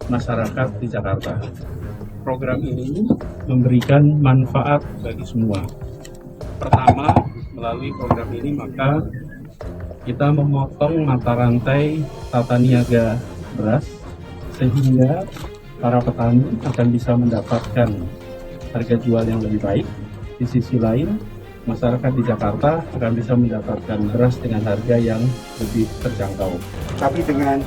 masyarakat di Jakarta. Program ini memberikan manfaat bagi semua. Pertama, melalui program ini maka kita memotong mata rantai tata niaga beras sehingga para petani akan bisa mendapatkan harga jual yang lebih baik. Di sisi lain, masyarakat di Jakarta akan bisa mendapatkan beras dengan harga yang lebih terjangkau. Tapi dengan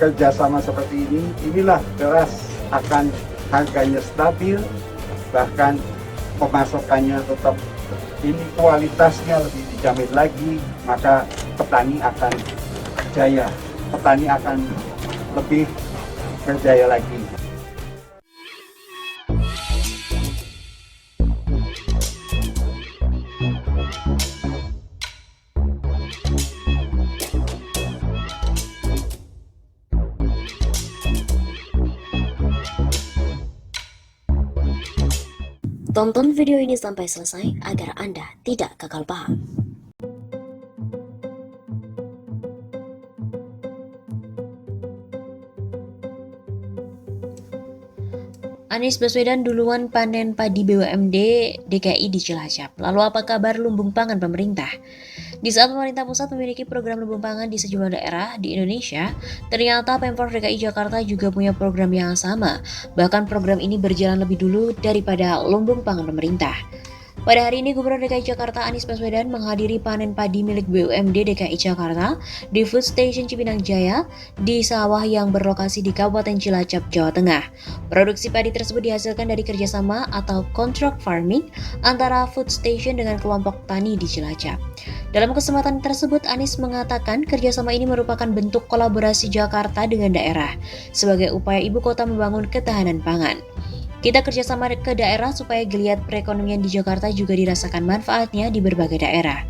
kerjasama seperti ini, inilah beras akan harganya stabil, bahkan pemasakannya tetap ini kualitasnya lebih dijamin lagi, maka petani akan jaya, petani akan lebih berjaya lagi. Tonton video ini sampai selesai agar Anda tidak gagal paham. Anies Baswedan duluan panen padi BUMD DKI di Cilacap. Lalu apa kabar lumbung pangan pemerintah? Di saat pemerintah pusat memiliki program lumbung pangan di sejumlah daerah di Indonesia, ternyata Pemprov DKI Jakarta juga punya program yang sama. Bahkan program ini berjalan lebih dulu daripada lumbung pangan pemerintah. Pada hari ini, Gubernur DKI Jakarta Anies Baswedan menghadiri panen padi milik BUMD DKI Jakarta di Food Station Cipinang Jaya di sawah yang berlokasi di Kabupaten Cilacap, Jawa Tengah. Produksi padi tersebut dihasilkan dari kerjasama atau contract farming antara Food Station dengan kelompok tani di Cilacap. Dalam kesempatan tersebut, Anies mengatakan kerjasama ini merupakan bentuk kolaborasi Jakarta dengan daerah sebagai upaya ibu kota membangun ketahanan pangan. Kita kerjasama ke daerah supaya geliat perekonomian di Jakarta juga dirasakan manfaatnya di berbagai daerah.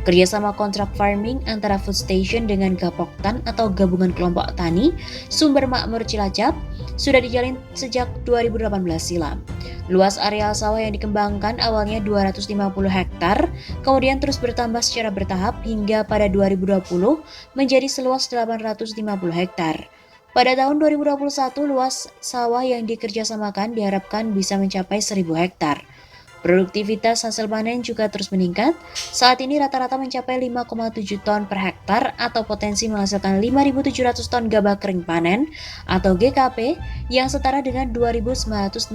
Kerjasama kontrak farming antara Food Station dengan Gapoktan atau Gabungan Kelompok Tani Sumber Makmur Cilacap sudah dijalin sejak 2018 silam. Luas areal sawah yang dikembangkan awalnya 250 hektar, kemudian terus bertambah secara bertahap hingga pada 2020 menjadi seluas 850 hektar. Pada tahun 2021, luas sawah yang dikerjasamakan diharapkan bisa mencapai 1.000 hektar. Produktivitas hasil panen juga terus meningkat, saat ini rata-rata mencapai 5,7 ton per hektar atau potensi menghasilkan 5.700 ton gabah kering panen atau GKP yang setara dengan 2.964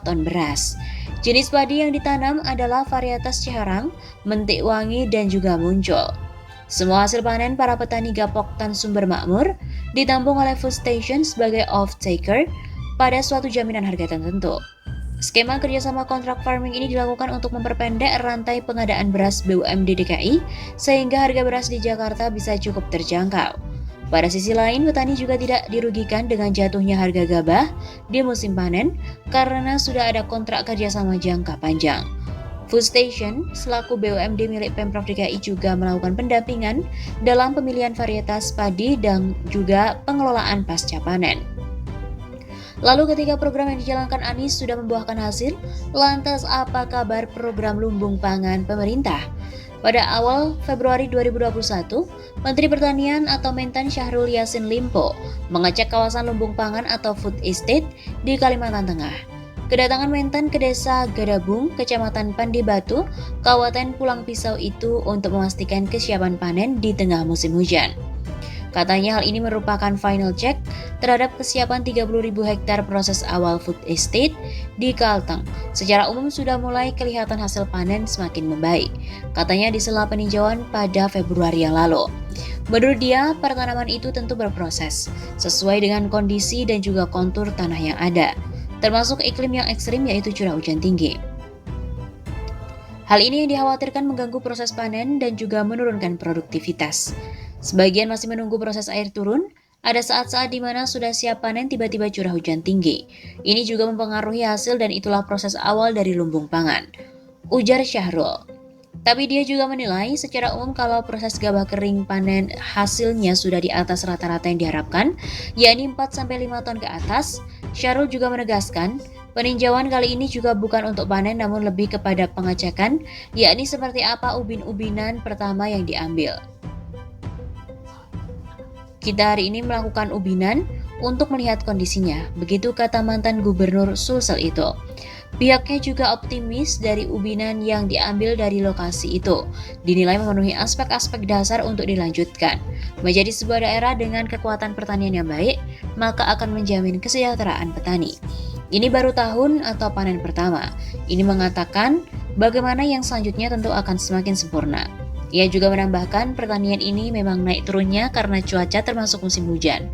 ton beras. Jenis padi yang ditanam adalah varietas Ciharang, Mentik Wangi, dan juga Muncul. Semua hasil panen para petani Gapoktan Sumber Makmur ditampung oleh Food Station sebagai off-taker pada suatu jaminan harga tertentu. Skema kerjasama kontrak farming ini dilakukan untuk memperpendek rantai pengadaan beras BUMD DKI sehingga harga beras di Jakarta bisa cukup terjangkau. Pada sisi lain, petani juga tidak dirugikan dengan jatuhnya harga gabah di musim panen karena sudah ada kontrak kerjasama jangka panjang. Food Station selaku BUMD milik Pemprov DKI juga melakukan pendampingan dalam pemilihan varietas padi dan juga pengelolaan pasca panen. Lalu ketika program yang dijalankan Anies sudah membuahkan hasil, lantas apa kabar program lumbung pangan pemerintah? Pada awal Februari 2021, Menteri Pertanian atau Mentan Syahrul Yassin Limpo mengecek kawasan lumbung pangan atau food estate di Kalimantan Tengah. Kedatangan Mentan ke desa Gadabung, Kecamatan Pandibatu, Kabupaten Pulang Pisau itu untuk memastikan kesiapan panen di tengah musim hujan. Katanya hal ini merupakan final check terhadap kesiapan 30.000 hektar proses awal food estate di Kalteng. Secara umum sudah mulai kelihatan hasil panen semakin membaik. Katanya di sela peninjauan pada Februari yang lalu. Menurut dia, pertanaman itu tentu berproses, sesuai dengan kondisi dan juga kontur tanah yang ada, termasuk iklim yang ekstrim yaitu curah hujan tinggi. Hal ini yang dikhawatirkan mengganggu proses panen dan juga menurunkan produktivitas. Sebagian masih menunggu proses air turun, ada saat-saat di mana sudah siap panen tiba-tiba curah hujan tinggi. Ini juga mempengaruhi hasil dan itulah proses awal dari lumbung pangan, ujar Syahrul. Tapi dia juga menilai secara umum kalau proses gabah kering panen hasilnya sudah di atas rata-rata yang diharapkan, yakni 4-5 ton ke atas. Syahrul juga menegaskan, peninjauan kali ini juga bukan untuk panen namun lebih kepada pengecekan, yakni seperti apa ubin-ubinan pertama yang diambil. Kita hari ini melakukan ubinan untuk melihat kondisinya, begitu kata mantan Gubernur Sulsel itu. Pihaknya juga optimis dari ubinan yang diambil dari lokasi itu dinilai memenuhi aspek-aspek dasar untuk dilanjutkan. Menjadi sebuah daerah dengan kekuatan pertanian yang baik, maka akan menjamin kesejahteraan petani. Ini baru tahun atau panen pertama. Ini mengatakan bagaimana yang selanjutnya tentu akan semakin sempurna. Ia juga menambahkan pertanian ini memang naik turunnya karena cuaca termasuk musim hujan.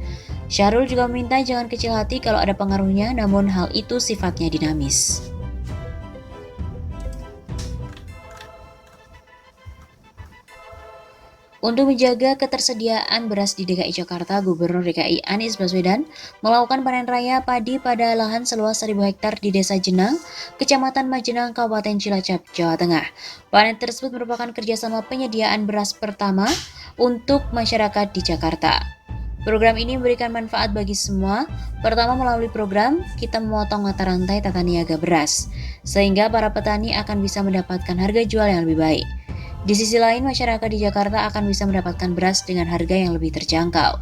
Syahrul juga meminta jangan kecil hati kalau ada pengaruhnya, namun hal itu sifatnya dinamis. Untuk menjaga ketersediaan beras di DKI Jakarta, Gubernur DKI Anies Baswedan melakukan panen raya padi pada lahan seluas 1.000 hektar di Desa Jenang, Kecamatan Majenang, Kabupaten Cilacap, Jawa Tengah. Panen tersebut merupakan kerjasama penyediaan beras pertama untuk masyarakat di Jakarta. Program ini memberikan manfaat bagi semua. Pertama, melalui program, kita memotong mata rantai tata niaga beras, sehingga para petani akan bisa mendapatkan harga jual yang lebih baik. Di sisi lain, masyarakat di Jakarta akan bisa mendapatkan beras dengan harga yang lebih terjangkau.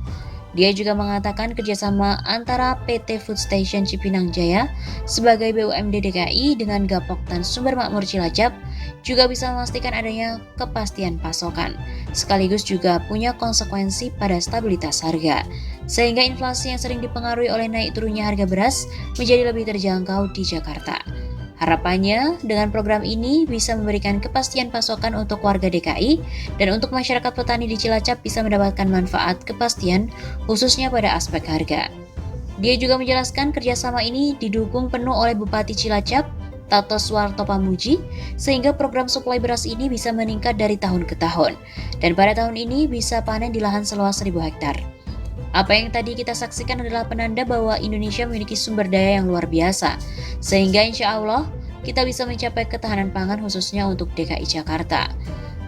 Dia juga mengatakan kerjasama antara PT Food Station Cipinang Jaya sebagai BUMD DKI dengan Gapoktan Sumber Makmur Cilacap juga bisa memastikan adanya kepastian pasokan, sekaligus juga punya konsekuensi pada stabilitas harga, sehingga inflasi yang sering dipengaruhi oleh naik turunnya harga beras menjadi lebih terjangkau di Jakarta. Harapannya, dengan program ini bisa memberikan kepastian pasokan untuk warga DKI dan untuk masyarakat petani di Cilacap bisa mendapatkan manfaat kepastian khususnya pada aspek harga. Dia juga menjelaskan kerjasama ini didukung penuh oleh Bupati Cilacap, Tato Suwarto Pamuji, sehingga program suplai beras ini bisa meningkat dari tahun ke tahun, dan pada tahun ini bisa panen di lahan seluas 1.000 hektar. Apa yang tadi kita saksikan adalah penanda bahwa Indonesia memiliki sumber daya yang luar biasa, sehingga insya Allah kita bisa mencapai ketahanan pangan khususnya untuk DKI Jakarta.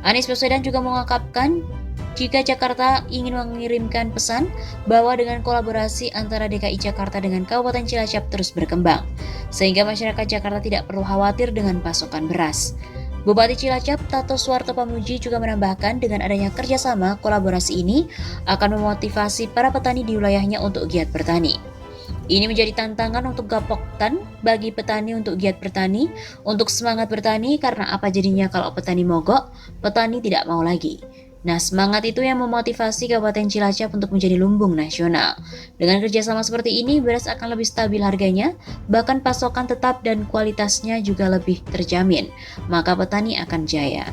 Anies Baswedan juga mengungkapkan jika Jakarta ingin mengirimkan pesan bahwa dengan kolaborasi antara DKI Jakarta dengan Kabupaten Cilacap terus berkembang, sehingga masyarakat Jakarta tidak perlu khawatir dengan pasokan beras. Bupati Cilacap, Tato Suwarto Pamuji juga menambahkan dengan adanya kerjasama kolaborasi ini akan memotivasi para petani di wilayahnya untuk giat bertani. Ini menjadi tantangan untuk Gapoktan bagi petani untuk giat bertani, untuk semangat bertani karena apa jadinya kalau petani mogok, petani tidak mau lagi. Nah, semangat itu yang memotivasi Kabupaten Cilacap untuk menjadi lumbung nasional. Dengan kerjasama seperti ini, beras akan lebih stabil harganya, bahkan pasokan tetap dan kualitasnya juga lebih terjamin. Maka petani akan jaya.